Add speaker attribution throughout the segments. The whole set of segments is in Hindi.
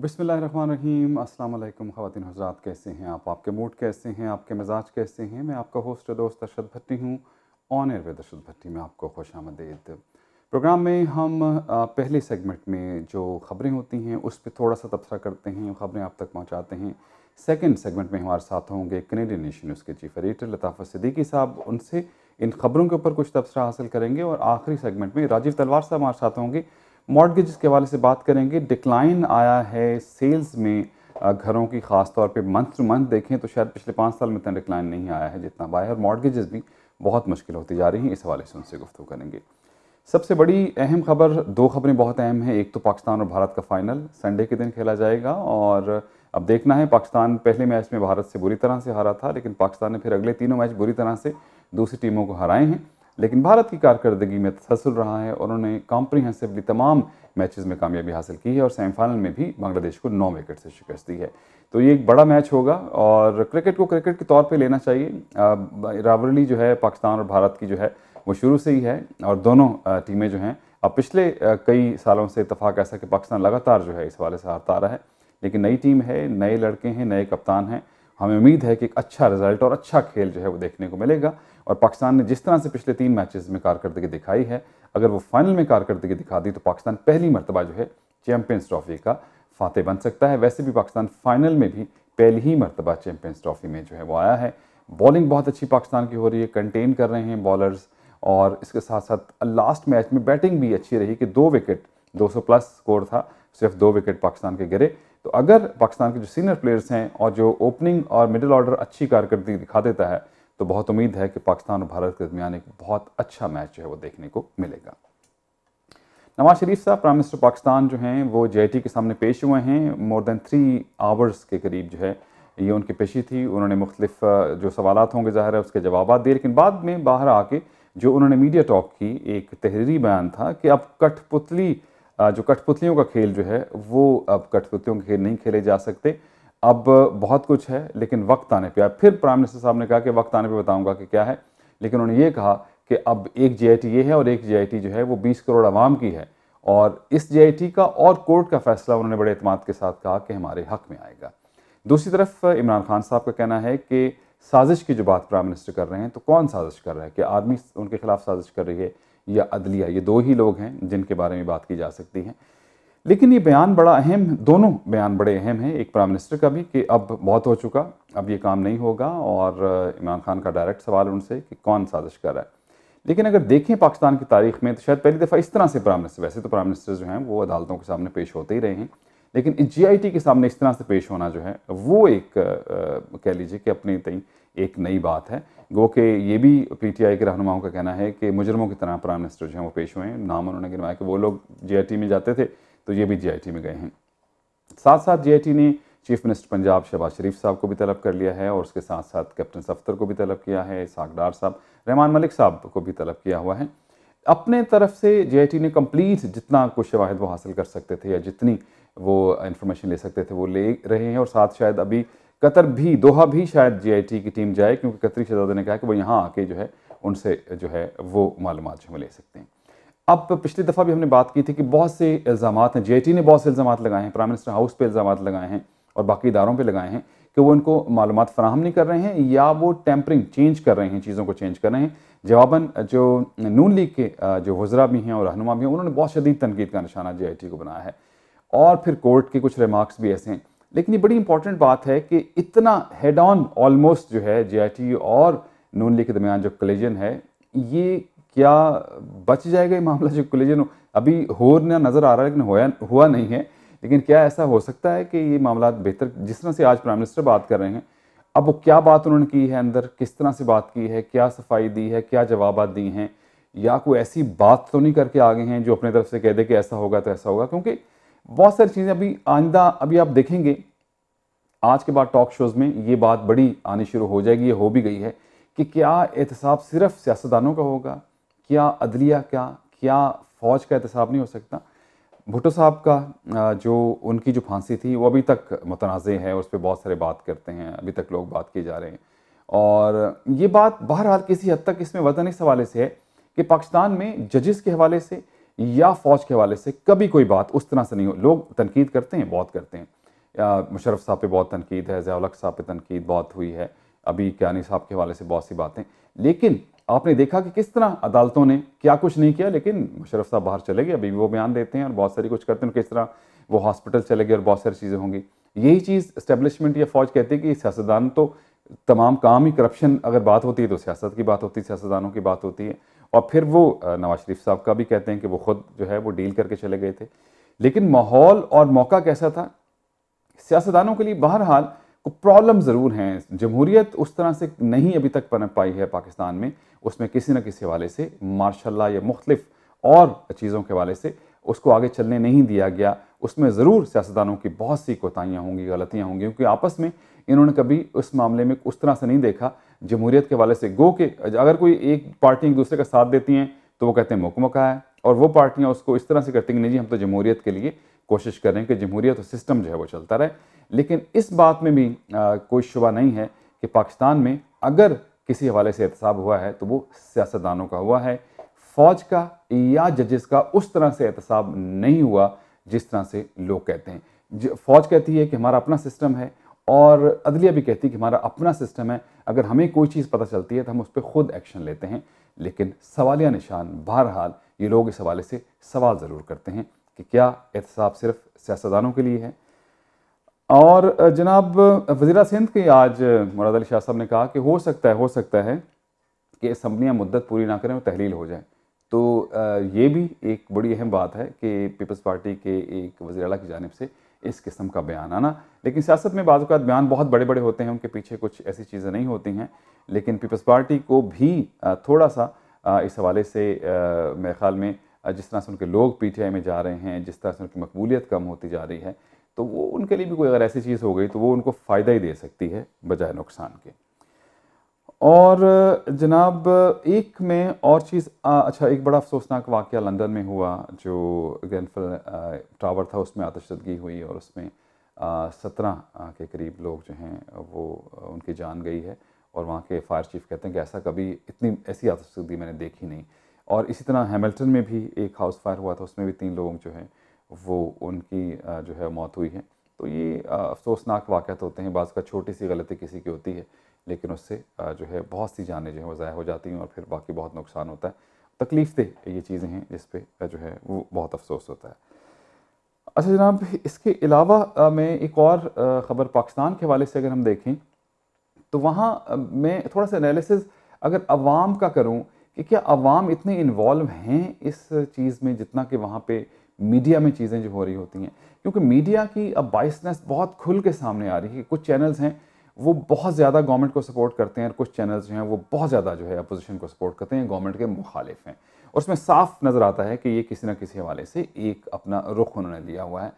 Speaker 1: बिस्मिल्लाहिर्रहमानिर्रहीम। अस्सलाम वालेकुम ख़वातीन हज़रात, कैसे हैं आप? आपके मूड कैसे हैं? आपके मिजाज कैसे हैं? मैं आपका होस्ट दोस्त अरशद भट्टी हूँ। ऑन एयर विद अरशद भट्टी में आपको खुशामदीद। प्रोग्राम में हम पहले सेगमेंट में जो ख़बरें होती हैं उस पर थोड़ा सा तबसरा करते हैं, ख़बरें आप तक पहुँचाते हैं। सेकंड सेगमेंट में हमारे साथ होंगे कैनेडियन नेशन न्यूज़ के चीफ एडिटर लताफ़त सिद्दीकी साहब, उनसे इन ख़बरों के ऊपर कुछ तबसरा हासिल करेंगे। और आखिरी सेगमेंट में राजीव तलवार साहब हमारे साथ होंगे, मॉर्टगेज के हवाले से बात करेंगे। डिक्लाइन आया है सेल्स में घरों की, ख़ास तौर पे मंथ टू मंथ देखें तो शायद पिछले 5 साल में इतना डिक्लाइन नहीं आया है जितना आया है, और मॉर्टगेजेस भी बहुत मुश्किल होती जा रही हैं। इस हवाले से उनसे गुफ्तगू करेंगे। सबसे बड़ी अहम खबर, दो खबरें बहुत अहम हैं। एक तो पाकिस्तान और भारत का फाइनल संडे के दिन खेला जाएगा, और अब देखना है, पाकिस्तान पहले मैच में भारत से बुरी तरह से हारा था, लेकिन पाकिस्तान ने फिर अगले तीनों मैच बुरी तरह से दूसरी टीमों को हराए हैं। लेकिन भारत की कारकर्दगी में तसलसल रहा है और उन्होंने कॉम्प्रिहेंसिवली तमाम मैचेस में कामयाबी हासिल की है और सेमीफाइनल में भी बांग्लादेश को 9 विकेट से शिकस्त दी है। तो ये एक बड़ा मैच होगा और क्रिकेट को क्रिकेट के तौर पे लेना चाहिए। रावरली जो है पाकिस्तान और भारत की जो है वो शुरू से ही है, और दोनों टीमें जो हैं, अब पिछले कई सालों से इत्तेफाक ऐसा कि पाकिस्तान लगातार जो है इस हवाले से हारता आ रहा है। लेकिन नई टीम है, नए लड़के हैं, नए कप्तान हैं, हमें उम्मीद है कि एक अच्छा रिजल्ट और अच्छा खेल जो है वो देखने को मिलेगा। और पाकिस्तान ने जिस तरह से पिछले 3 मैचेस में कारकर्दगी दिखाई है, अगर वो फाइनल में कारकर्दगी दिखा दी तो पाकिस्तान पहली मरतबा जो है चैंपियंस ट्रॉफी का फातेह बन सकता है। वैसे भी पाकिस्तान फाइनल में भी पहली ही मरतबा चैंपियंस ट्रॉफी में जो है वो आया है। बॉलिंग बहुत अच्छी पाकिस्तान की हो रही है, कंटेन कर रहे हैं बॉलर्स, और इसके साथ साथ लास्ट मैच में बैटिंग भी अच्छी रही कि 2 विकेट, 200 प्लस स्कोर था, सिर्फ 2 विकेट पाकिस्तान के गिरे। तो अगर पाकिस्तान के जो सीनियर प्लेयर्स हैं और जो ओपनिंग और मिडिल ऑर्डर अच्छी कारकर्दगी दिखा देता है, तो बहुत उम्मीद है कि पाकिस्तान और भारत के दरमियान एक बहुत अच्छा मैच जो है वो देखने को मिलेगा। नवाज शरीफ साहब, प्राइम मिनिस्टर पाकिस्तान, जो हैं वो JIT के सामने पेश हुए हैं। मोर देन 3 आवर्स के करीब जो है ये उनकी पेशी थी। उन्होंने मुख्तलिफ जो सवालात होंगे ज़ाहिर है उसके जवाब दिए, लेकिन बाद में बाहर आके जो उन्होंने मीडिया टॉक की, एक तहरीरी बयान था कि अब कठपुतली, जो कठपुतलियों का खेल जो है वो अब कठपुतलियों के खेल नहीं खेले जा सकते। अब बहुत कुछ है लेकिन वक्त आने पे, फिर प्राइम मिनिस्टर साहब ने कहा कि वक्त आने पे बताऊंगा कि क्या है। लेकिन उन्होंने ये कहा कि अब एक JIT ये है और एक JIT जो है वो 20 करोड़ आवाम की है, और इस JIT का और कोर्ट का फैसला उन्होंने बड़े एतमाद के साथ कहा कि हमारे हक में आएगा। दूसरी तरफ इमरान खान साहब का कहना है कि साजिश की जो बात प्राइम मिनिस्टर कर रहे हैं, तो कौन साजिश कर रहा है? कि आर्मी उनके खिलाफ साजिश कर रही है या अदलिया? ये 2 ही लोग हैं जिनके बारे में बात की जा सकती है। लेकिन ये बयान बड़ा अहम, दोनों बयान बड़े अहम हैं। एक प्राइम मिनिस्टर का भी कि अब बहुत हो चुका, अब ये काम नहीं होगा, और इमरान खान का डायरेक्ट सवाल उनसे कि कौन साजिश कर रहा है। लेकिन अगर देखें पाकिस्तान की तारीख में तो शायद पहली दफ़ा इस तरह से प्राइम मिनिस्टर, वैसे तो प्राइम मिनिस्टर जो हैं वो अदालतों के सामने पेश होते ही रहे हैं, लेकिन इस JIT के सामने इस तरह से पेश होना जो है वो एक कह लीजिए कि अपनी तई एक नई बात है। गो कि ये भी PTI के रहनुमाओं का कहना है कि मुजरमों की तरह प्राइम मिनिस्टर जो हैं वो पेश हुए हैं। नाम उन्होंने गिनवाया कि वो लोग JIT में जाते थे तो ये भी JIT में गए हैं। साथ साथ JIT ने चीफ मिनिस्टर पंजाब शहबाज शरीफ साहब को भी तलब कर लिया है, और उसके साथ साथ कैप्टन सफ्तर को भी तलब किया है, इसहाक डार साहब, रहमान मलिक साहब को भी तलब किया हुआ है। अपने तरफ से JIT ने कंप्लीट जितना कुछ शवाहिद वो हासिल कर सकते थे या जितनी वो इंफॉर्मेशन ले सकते थे वो ले रहे हैं, और साथ शायद अभी कतर भी, दोहा भी शायद JIT की टीम जाए, क्योंकि कतरी शहजादे ने कहा कि वो यहाँ आके जो है उनसे जो है वो मालूमात जो है ले सकते हैं। अब पिछली दफ़ा भी हमने बात की थी कि बहुत से इल्ज़ामात हैं, JIT ने बहुत से इल्ज़ामात लगाए हैं, प्राइम मिनिस्टर हाउस पे इल्ज़ामात लगाए हैं और बाकी इदारों पे लगाए हैं कि वो इनको मालूमात फराहम नहीं कर रहे हैं या वो टेम्परिंग, चेंज कर रहे हैं, चीज़ों को चेंज कर रहे हैं। जवाबन जो नून लीग के जो वज़रा भी हैं और रहनुमा भी हैं, उन्होंने बहुत शदीद तनकीद का निशाना JIT को बनाया है, और फिर कोर्ट के कुछ रिमार्क्स भी ऐसे हैं। लेकिन ये बड़ी इंपॉर्टेंट बात है कि इतना हेड ऑन ऑलमोस्ट जो है JIT और नून लीग के दरमियान जो कोलिजन है, ये क्या बच जाएगा ये मामला? जो कोलिजन अभी होना नज़र आ रहा है लेकिन हुआ नहीं है, लेकिन क्या ऐसा हो सकता है कि ये मामला बेहतर, जिस तरह से आज प्राइम मिनिस्टर बात कर रहे हैं, अब वो क्या बात उन्होंने की है अंदर, किस तरह से बात की है, क्या सफाई दी है, क्या जवाबात दी हैं, या कोई ऐसी बात तो नहीं करके आगे हैं जो अपनी तरफ से कह दे कि ऐसा होगा तो ऐसा होगा? क्योंकि बहुत सारी चीज़ें अभी आइंदा, अभी आप देखेंगे आज के बाद टॉक शोज़ में ये बात बड़ी आनी शुरू हो जाएगी, ये हो भी गई है कि क्या एहतसाब सिर्फ सियासतदानों का होगा, क्या अदलिया का, क्या फ़ौज का एहतसाब नहीं हो सकता? भुट्टो साहब का जो उनकी जो फांसी थी वो अभी तक मुतनाज़े है, उस पर बहुत सारे बात करते हैं, अभी तक लोग बात किए जा रहे हैं, और ये बात बहरहाल किसी हद तक इसमें वतन इस हवाले से है कि पाकिस्तान में जजेस के हवाले से या फ़ौज के हवाले से कभी कोई बात उस तरह से नहीं हो। लोग तनकीद करते हैं, बहुत करते हैं, मुशर्रफ साहब पे बहुत तनकीद है, ज़िया उल हक साहब पे तनकीद बहुत हुई है, अभी कियानी साहब के हवाले से बहुत सी बातें, लेकिन आपने देखा कि किस तरह अदालतों ने क्या कुछ नहीं किया, लेकिन मुशर्रफ साहब बाहर चले गए, अभी भी वो बयान देते हैं और बहुत सारी कुछ करते हैं, किस तरह वो हॉस्पिटल चले गए और बहुत सारी चीज़ें होंगी। यही चीज़ इस्टेब्लिशमेंट या फ़ौज कहती है कि सियासतदान तो तमाम काम ही करप्शन, अगर बात होती है तो सियासत की बात होती है, सियासतदानों की बात होती है। और फिर वो नवाज शरीफ साहब का भी कहते हैं कि वो खुद जो है वो डील करके चले गए थे। लेकिन माहौल और मौका कैसा था सियासतदानों के लिए? बहरहाल प्रॉब्लम ज़रूर हैं, जमहूरियत उस तरह से नहीं अभी तक पनप पाई है पाकिस्तान में, उसमें किसी न किसी हवाले से मार्शल लॉ या मुख्तलिफ और चीज़ों के हवाले से उसको आगे चलने नहीं दिया गया। उसमें ज़रूर सियासतदानों की बहुत सी कोताहियाँ होंगी, गलतियाँ होंगी, क्योंकि आपस में इन्होंने कभी उस मामले में उस तरह से नहीं देखा जमहूरियत के हवाले से। गो के अगर कोई एक पार्टी एक दूसरे का साथ देती हैं तो वो कहते हैं मुकमका है, और वो पार्टियाँ उसको इस तरह से करती हैं कि नहीं जी हम तो जमहूरियत के लिए कोशिश कर रहे हैं कि जमहूरियत और सिस्टम जो है वो चलता रहे। लेकिन इस बात में भी कोई शुबा नहीं है कि पाकिस्तान में अगर किसी हवाले से एहतसाब हुआ है तो वो सियासतदानों का हुआ है, फ़ौज का या जजेस का उस तरह से एहतसाब नहीं हुआ जिस तरह से लोग कहते हैं। फ़ौज कहती है कि हमारा अपना सिस्टम है और अदलिया भी कहती है कि हमारा अपना सिस्टम है, अगर हमें कोई चीज़ पता चलती है तो हम उस पर खुद एक्शन लेते हैं। लेकिन सवालिया निशान बहरहाल ये लोग इस हवाले से सवाल ज़रूर करते हैं कि क्या एहतसाब सिर्फ सियासतदानों के लिए है। और जनाब वज़ीर सिंध के आज मुराद अली शाह साहब ने कहा कि हो सकता है कि असम्बलियाँ मुद्दत पूरी ना करें और तहलील हो जाए। तो ये भी एक बड़ी अहम बात है कि पीपल्स पार्टी के एक वज़ीर आला की जानिब से इस किस्म का बयान आना। लेकिन सियासत में बाज़ औक़ात बयान बहुत बड़े बड़े होते हैं, उनके पीछे कुछ ऐसी चीज़ें नहीं होती हैं। लेकिन पीपल्स पार्टी को भी थोड़ा सा इस हवाले से मेरे ख़्याल में जिस तरह से उनके लोग पीटीआई में जा रहे हैं, जिस तरह से उनकी मकबूलियत कम होती जा रही है, तो वो उनके लिए भी कोई अगर ऐसी चीज़ हो गई तो वो उनको फ़ायदा ही दे सकती है बजाय नुकसान के। और जनाब एक में और चीज़ अच्छा, एक बड़ा अफसोसनाक वाक़या लंदन में हुआ, जो ग्रेनफेल टावर था उसमें आतिशज़दगी हुई और उसमें 17 के करीब लोग जो हैं वो उनकी जान गई है। और वहाँ के फायर चीफ कहते हैं कि ऐसा कभी इतनी ऐसी आतिशज़दगी मैंने देखी नहीं। और इसी तरह हैमिल्टन में भी एक हाउस फायर हुआ था, उसमें भी 3 लोग जो हैं वो उनकी जो है मौत हुई है। तो ये अफसोसनाक वाक़यात होते हैं, बाज़ का छोटी सी गलती किसी की होती है लेकिन उससे जो है बहुत सी जानें जो हैं वो ज़ाया हो जाती हैं और फिर बाकी बहुत नुकसान होता है। तकलीफ़ देह ये चीज़ें हैं जिस पे जो है वो बहुत अफसोस होता है। अच्छा जनाब, इसके अलावा मैं एक और ख़बर पाकिस्तान के हवाले से अगर हम देखें तो वहाँ मैं थोड़ा सा एनालिसिस अगर अवाम का करूँ कि क्या अवाम इतने इन्वॉल्व हैं इस चीज़ में जितना कि वहाँ पे मीडिया में चीज़ें जो हो रही होती हैं। क्योंकि मीडिया की अब बायसनेस बहुत खुल के सामने आ रही है। कुछ चैनल्स हैं वो बहुत ज़्यादा गवर्नमेंट को सपोर्ट करते हैं और कुछ चैनल्स जो हैं वो बहुत ज़्यादा जो है अपोजिशन को सपोर्ट करते हैं, गवर्नमेंट के मुखालिफ हैं। और उसमें साफ नज़र आता है कि ये किसी न किसी हवाले से एक अपना रुख उन्होंने लिया हुआ है।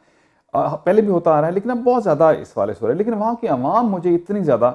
Speaker 1: पहले भी होता आ रहा है लेकिन अब बहुत ज़्यादा इस हवाले से हो रहा है। लेकिन वहाँ की आवाम मुझे इतनी ज़्यादा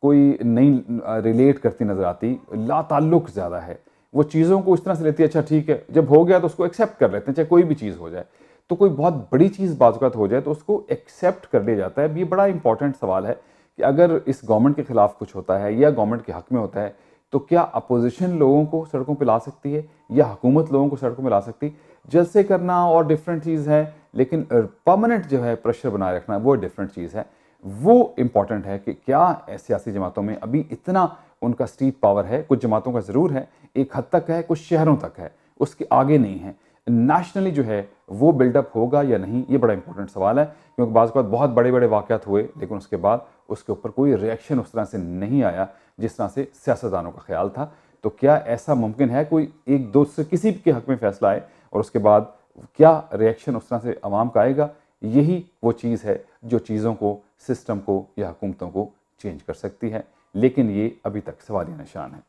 Speaker 1: कोई नहीं रिलेट करती नज़र आती, लाताल्लुक़ ज़्यादा है। वो चीज़ों को इस तरह से लेती है, अच्छा ठीक है, जब हो गया तो उसको एक्सेप्ट कर लेते हैं, चाहे कोई भी चीज़ हो जाए। तो कोई बहुत बड़ी चीज़ बाज़ औक़ात हो जाए तो उसको एक्सेप्ट कर लिया जाता है। ये बड़ा इंपॉर्टेंट सवाल है कि अगर इस गवर्नमेंट के ख़िलाफ़ कुछ होता है या गवर्नमेंट के हक़ में होता है तो क्या अपोजिशन लोगों को सड़कों पे ला सकती है या हुकूमत लोगों को सड़कों पे ला सकती है? जलसे करना और डिफरेंट चीज़ है, लेकिन परमानेंट जो है प्रेशर बनाए रखना वो डिफरेंट चीज़ है। वो इम्पॉर्टेंट है कि क्या सियासी जमातों में अभी इतना उनका स्टीप पावर है। कुछ जमातों का ज़रूर है, एक हद तक है, कुछ शहरों तक है, उसके आगे नहीं है। नेशनली जो है वो बिल्डअप होगा या नहीं, ये बड़ा इंपॉर्टेंट सवाल है। क्योंकि बाज़ औक़ात बहुत बड़े बड़े वाक़यात हुए लेकिन उसके बाद उसके ऊपर कोई रिएक्शन उस तरह से नहीं आया जिस तरह से सियासतदानों का ख्याल था। तो क्या ऐसा मुमकिन है कोई एक दूसरे किसी के हक़ में फ़ैसला आए और उसके बाद क्या रिएक्शन उस तरह से अवाम का आएगा? यही वो चीज़ है जो चीज़ों को, सिस्टम को या हुकूमतों को चेंज कर सकती है। लेकिन ये अभी तक सवालिया निशान है।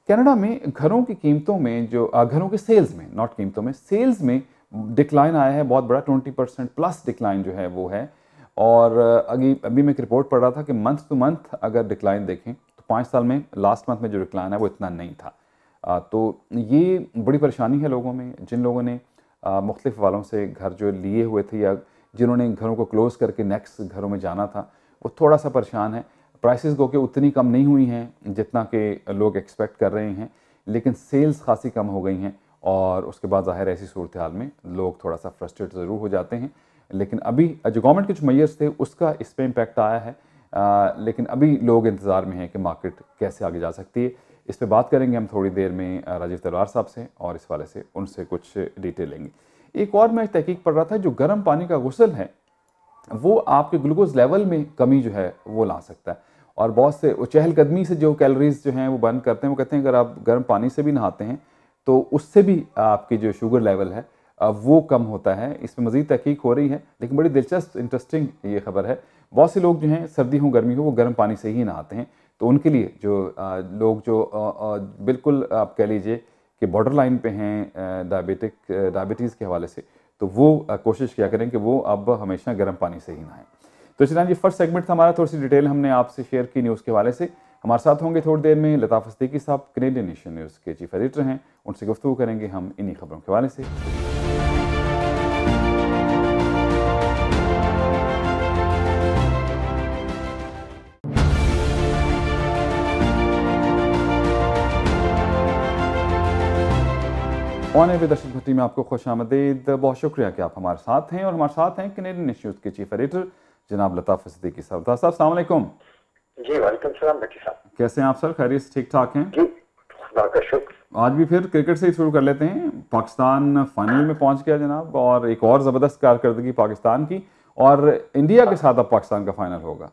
Speaker 1: कनाडा में घरों की कीमतों में जो घरों के सेल्स में, नॉट कीमतों में, सेल्स में डिक्लाइन आया है बहुत बड़ा, 20% प्लस डिक्लाइन जो है वो है। और अभी मैं एक रिपोर्ट पढ़ रहा था कि मंथ टू मंथ अगर डिक्लाइन देखें तो 5 साल में लास्ट मंथ में जो डिक्लाइन है वो इतना नहीं था। तो ये बड़ी परेशानी है लोगों में, जिन लोगों ने मुख्तलिफ वालों से घर जो लिए हुए थे या जिन्होंने घरों को क्लोज़ करके नेक्स्ट घरों में जाना था, वो थोड़ा सा परेशान है। प्राइसेस गो के उतनी कम नहीं हुई हैं जितना कि लोग एक्सपेक्ट कर रहे हैं, लेकिन सेल्स खासी कम हो गई हैं और उसके बाद ज़ाहिर ऐसी सूरत हाल में लोग थोड़ा सा फ्रस्ट्रेट ज़रूर हो जाते हैं। लेकिन अभी जो गवर्नमेंट के जो मेजर्स थे उसका इस पर इम्पैक्ट आया है, लेकिन अभी लोग इंतज़ार में हैं कि मार्केट कैसे आगे जा सकती है। इस पर बात करेंगे हम थोड़ी देर में राजीव तलवार साहब से, और इस वाले से उनसे कुछ डिटेल लेंगे। एक और मैं तहकीक पढ़ रहा था, जो गर्म पानी का गुस्ल है वो आपके ग्लूकोज लेवल में कमी जो है वो ला सकता है, और बहुत से चहलकदमी से जो कैलोरीज जो हैं वो बर्न करते हैं। वो कहते हैं अगर आप गर्म पानी से भी नहाते हैं तो उससे भी आपकी जो शुगर लेवल है वो कम होता है। इस पर मज़ीद तहकीक हो रही है, लेकिन बड़ी दिलचस्प इंटरेस्टिंग ये खबर है। बहुत से लोग जो हैं सर्दी हो गर्मी हो वो गर्म पानी से ही नहाते हैं, तो उनके लिए जो लोग जो बिल्कुल आप कह लीजिए कि बॉर्डर लाइन पे हैं डायबिटीज़ के हवाले से, तो वो कोशिश किया करें कि वो अब हमेशा गर्म पानी से ही नहाएं। तो चलिए ये फर्स्ट सेगमेंट था हमारा, थोड़ी सी डिटेल हमने आपसे शेयर की न्यूज़ के हवाले से। हमारे साथ होंगे थोड़ी देर में लताफ़ सिद्दीकी साहब, कैनेडियन नेशन न्यूज़ के चीफ एडिटर हैं, उनसे गुफ्तगू करेंगे हम इन्हीं खबरों के हवाले से। ऑन एयर दर्शक भट्टी में आपको खुश आमदीद। बहुत शुक्रिया कि आप हमारे साथ हैं, और हमारे साथ हैं कैनेडियन नेशन न्यूज़ के चीफ एडिटर जनाब लताफ़ सिद्दीकी साहब। साहब अस्सलाम वालेकुम।
Speaker 2: जी वालेकुम सलाम भट्टी साहब।
Speaker 1: कैसे हैं आप सर? खैरियत से ठीक ठाक हैं?
Speaker 2: जी खुदा का शुक्र।
Speaker 1: आज भी फिर क्रिकेट से ही शुरू कर लेते हैं। पाकिस्तान फाइनल में पहुंच गया जनाब, और एक और ज़बरदस्त कारकर्दगी पाकिस्तान की, और इंडिया के साथ अब पाकिस्तान का फाइनल होगा।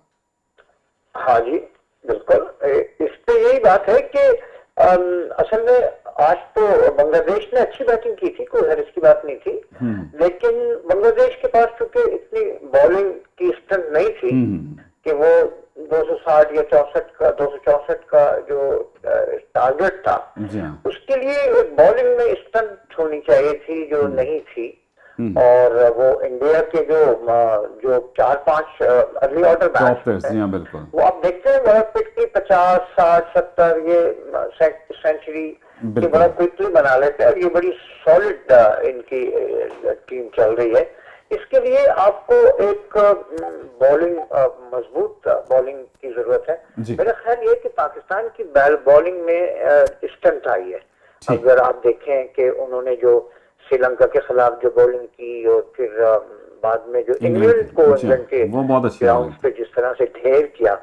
Speaker 2: हाँ जी बिल्कुल, इस पे यही बात है कि असल में आज तो बांग्लादेश ने अच्छी बैटिंग की थी, कोई हर्ज की बात नहीं थी, लेकिन बांग्लादेश के पास चूंकि इतनी बॉलिंग की स्ट्रेंथ नहीं थी कि वो 260 या 264 का जो टारगेट था उसके लिए बॉलिंग में स्ट्रेंथ होनी चाहिए थी जो नहीं थी। और वो इंडिया के जो 4-5 अर्ली ऑर्डर बैट्समैन वो आप देखते हैं बड़ा क्विकली 50, 60, 70 ये सेंचुरी ये बड़ा क्विकली बना लेते हैं, और ये बड़ी सॉलिड इनकी टीम चल रही है। इसके लिए आपको एक बॉलिंग मजबूत बॉलिंग की जरूरत है। मेरा ख्याल ये कि पाकिस्तान की बॉलिंग में स्ट्रेंथ आई है। अगर आप देखें कि उन्होंने जो श्रीलंका के खिलाफ जो बॉलिंग की, और फिर बाद में जो इंग्लैंड को इंग्लैंड के ग्राउंड पे जिस तरह से ढेर किया,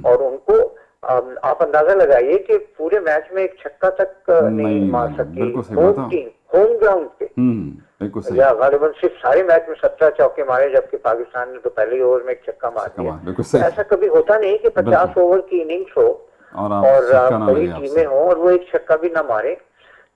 Speaker 2: और उनको आप अंदाजा लगाइए कि पूरे मैच में एक छक्का तक नहीं मार सकी होम टीम, होम ग्राउंड पे। या गालिबन सिर्फ सारे मैच में 17 चौके मारे, जबकि पाकिस्तान ने तो पहले ही ओवर में एक छक्का मार दिया। ऐसा कभी होता नहीं कि 50 ओवर की इनिंग्स हो और बड़ी टीमें हो और वो एक छक्का भी ना मारे।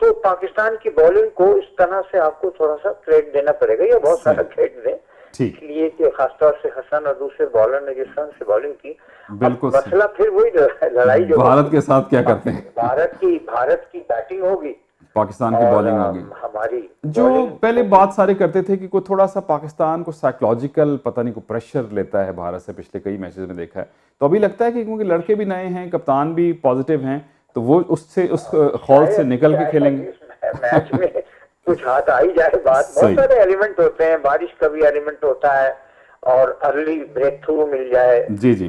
Speaker 2: तो पाकिस्तान की बॉलिंग को इस तरह से आपको थोड़ा सा क्रेडिट देना पड़ेगा, या बहुत सारा क्रेडिट दें, इसलिए कि खासतौर से हसन और दूसरे बॉलर ने जिस तरह से बॉलिंग की। बिल्कुल मसला फिर वही लड़ाई जो
Speaker 1: भारत के साथ क्या करते हैं।
Speaker 2: भारत की बैटिंग होगी,
Speaker 1: पाकिस्तान की बॉलिंग होगी।
Speaker 2: हमारी
Speaker 1: जो पहले बात सारे करते थे कि कोई थोड़ा सा पाकिस्तान को साइकोलॉजिकल पता नहीं को प्रेशर लेता है भारत से, पिछले कई मैचेस में देखा है, तो अभी लगता है कि क्योंकि लड़के भी नए हैं, कप्तान भी पॉजिटिव हैं, तो वो उससे उस खौल से निकल के खेलेंगे।
Speaker 2: मैच में कुछ हाथ आ ही जाए बात, बहुत सारे एलिमेंट होते हैं, बारिश का भी एलिमेंट होता है, और अर्ली ब्रेक थ्रू मिल जाए,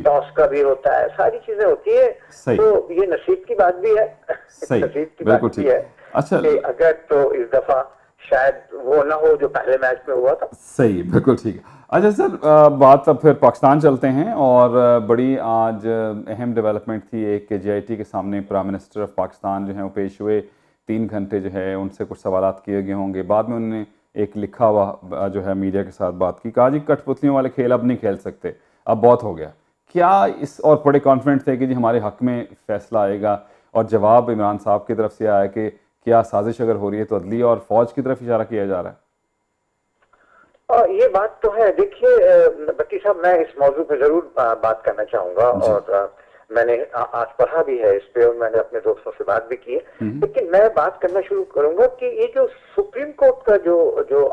Speaker 2: टॉस का भी होता है, सारी चीजें होती है। तो ये नसीब की बात भी है, नसीब की बात भी है।
Speaker 1: अच्छा,
Speaker 2: अगर तो इस दफा शायद वो ना हो जो पहले मैच में हुआ था।
Speaker 1: सही, बिल्कुल ठीक है। अच्छा सर, बात अब फिर पाकिस्तान चलते हैं, और बड़ी आज अहम डेवलपमेंट थी एक कि JIT के सामने प्राइम मिनिस्टर ऑफ पाकिस्तान जो है वो पेश हुए, 3 घंटे जो है उनसे कुछ सवालात किए गए होंगे। बाद में उन्होंने एक लिखा हुआ जो है मीडिया के साथ बात की, कहा जी कठपुतलियों वाले खेल अब नहीं खेल सकते, अब बहुत हो गया। क्या इस, और बड़े कॉन्फिडेंट थे कि जी हमारे हक में फैसला आएगा, और जवाब इमरान साहब की तरफ से आया कि क्या साजिश अगर हो रही है तो अदलिया और फौज की तरफ इशारा किया जा रहा है।
Speaker 2: ये बात तो है। देखिए भट्टी साहब, मैं इस मौजू पे जरूर बात करना चाहूंगा, और मैंने आज पढ़ा भी है इस पे, और मैंने अपने दोस्तों से बात भी की है। लेकिन मैं बात करना शुरू करूंगा कि ये जो सुप्रीम कोर्ट का जो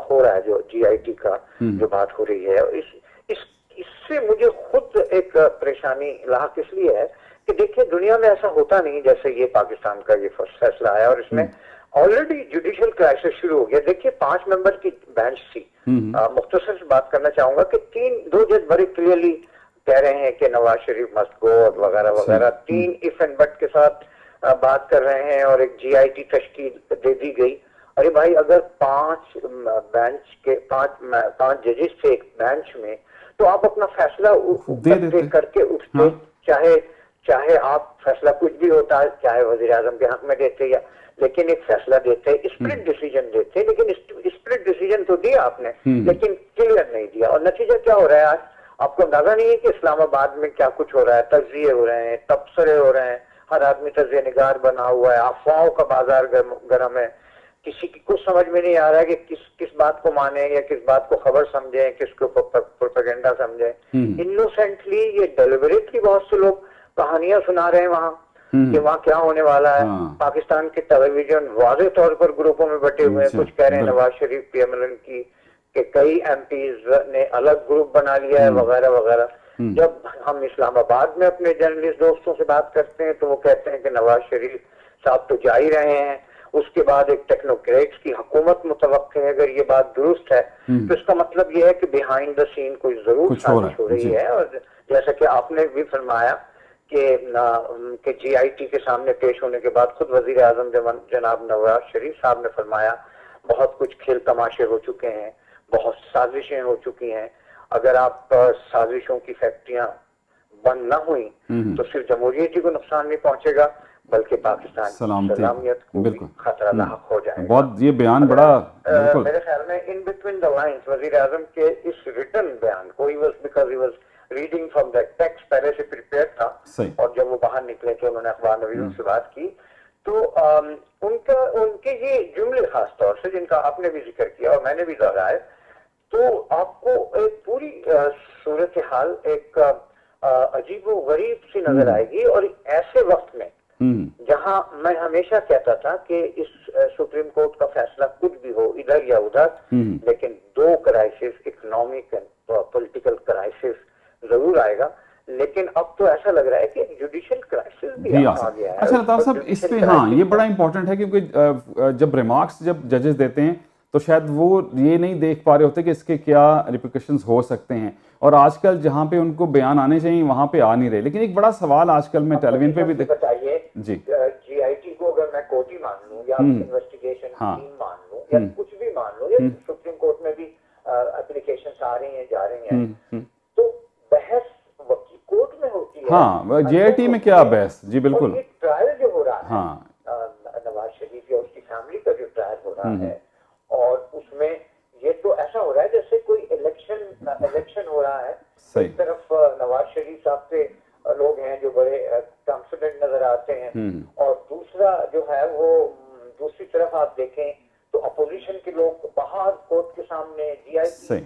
Speaker 2: हो रहा है, जो JIT का जो बात हो रही है, इससे मुझे खुद एक परेशानी लाक इसलिए है कि देखिए दुनिया में ऐसा होता नहीं जैसे ये पाकिस्तान का ये फर्स्ट फैसला आया, और इसमें ऑलरेडी जुडिशियल क्राइसिस शुरू हो गया। देखिए 5 मेंबर की बेंच थी। मुख्तसर से बात करना चाहूंगा कि 2 जज बड़े क्लियरली कह रहे हैं कि नवाज शरीफ मस्ट गो और वगैरह वगैरह। 3 इफ एंड बट के साथ बात कर रहे हैं, और एक JIT तश्कील दे दी गई, अरे भाई, अगर 5 जजेस थे एक बेंच में, तो आप अपना फैसला करके उठते। हाँ। चाहे आप फैसला कुछ भी होता है, चाहे वजीर आजम के हक में देते या, लेकिन एक फैसला देते, स्प्लिट डिसीजन देते। लेकिन स्प्लिट डिसीजन तो दिया आपने, लेकिन क्लियर नहीं दिया। और नतीजा क्या हो रहा है आज? आपको अंदाजा नहीं है कि इस्लामाबाद में क्या कुछ हो रहा है। तजिए हो रहे हैं, तबसरे हो रहे हैं, हर आदमी तजिए निगार बना हुआ है, अफवाहों का बाजार गर्म है। किसी की कुछ समझ में नहीं आ रहा है कि किस बात को माने या किस बात को खबर समझे, किसको प्रोपेगेंडा समझे। इनोसेंटली, ये डेलिबरेटली बहुत से लोग कहानियां सुना रहे हैं वहां कि वहां क्या होने वाला है। पाकिस्तान के टेलीविजन वाज़ेह तौर पर ग्रुपों में बटे हुए हैं। कुछ कह रहे हैं नवाज शरीफ PMLN की कि कई MPs ने अलग ग्रुप बना लिया है, वगैरह वगैरह। जब हम इस्लामाबाद में अपने जर्नलिस्ट दोस्तों से बात करते हैं तो वो कहते हैं कि नवाज शरीफ साहब तो जा ही रहे हैं, उसके बाद एक टेक्नोक्रेट्स की हुकूमत मुतवक्के है। अगर ये बात दुरुस्त है तो इसका मतलब ये है कि बिहाइंड द सीन कोई जरूर साजिश हो रही है। और जैसा कि आपने भी फरमाया कि GIT के सामने पेश होने के बाद खुद वजीर आजम जनाब नवाज शरीफ साहब ने फरमाया बहुत कुछ खेल तमाशे हो चुके हैं, बहुत साजिशें हो चुकी हैं। अगर आप साजिशों की फैक्ट्रियां बंद ना हुई तो सिर्फ जमहूरियत को नुकसान नहीं पहुंचेगा, बल्कि पाकिस्तान सलामियत को भी खतरा लाहक हो जाएगा।
Speaker 1: बहुत ये बयान बड़ा
Speaker 2: मेरे ख्याल में इन बिटवीन द लाइंस वजीर आजम के इस रिटन बयान को because he was reading from the text, पहले से प्रिपेयर था। और जब वो बाहर निकले थे, उन्होंने अखबार नवीरों से बात की, तो उनके ये जुमले खास तौर से जिनका आपने भी जिक्र किया और मैंने भी दोहराया, तो आपको एक पूरी सूरत हाल एक अजीबो गरीब सी नजर आएगी। और ऐसे वक्त में जहां मैं हमेशा कहता था कि इस सुप्रीम कोर्ट का फैसला कुछ भी हो, इधर या उधर, लेकिन दो crisis, economic and political crisis जरूर आएगा। लेकिन अब तो ऐसा लग रहा है कि जुडिशियल क्राइसिस भी आ गया है।
Speaker 1: अच्छा लताफ साहब, इस पे हाँ ये बड़ा इंपॉर्टेंट है, क्योंकि जब रिमार्क्स जब जजेस देते हैं तो शायद वो ये नहीं देख पा रहे होते कि इसके क्या रिप्रिकॉशंस हो सकते हैं। और आजकल जहाँ पे उनको बयान आने चाहिए वहाँ पे आ नहीं रहे। लेकिन एक बड़ा सवाल आजकल मैं टेलीविजन पे भी
Speaker 2: बताइए
Speaker 1: जी,
Speaker 2: GIT को अगर मैं कोर्ट ही मान लूँ या इन्वेस्टिगेशन टीम मान लूँ या कुछ भी मान लूँ, या सुप्रीम कोर्ट में भी एप्लीकेशन आ रही हैं, जा रही हैं, तो बहस कोर्ट में होती है।
Speaker 1: हाँ, GIT में क्या बहस? जी बिल्कुल।
Speaker 2: ट्रायल जो हो रहा है नवाज शरीफ या उसकी फैमिली का जो ट्रायल हो रहा है, और उसमें ये तो ऐसा हो रहा है जैसे कोई इलेक्शन हो रहा है। एक तरफ नवाज शरीफ साहब से लोग हैं जो बड़े कॉन्फिडेंट नजर आते हैं, और दूसरा जो है वो दूसरी तरफ आप देखें तो अपोजिशन के लोग बाहर कोर्ट के सामने GIT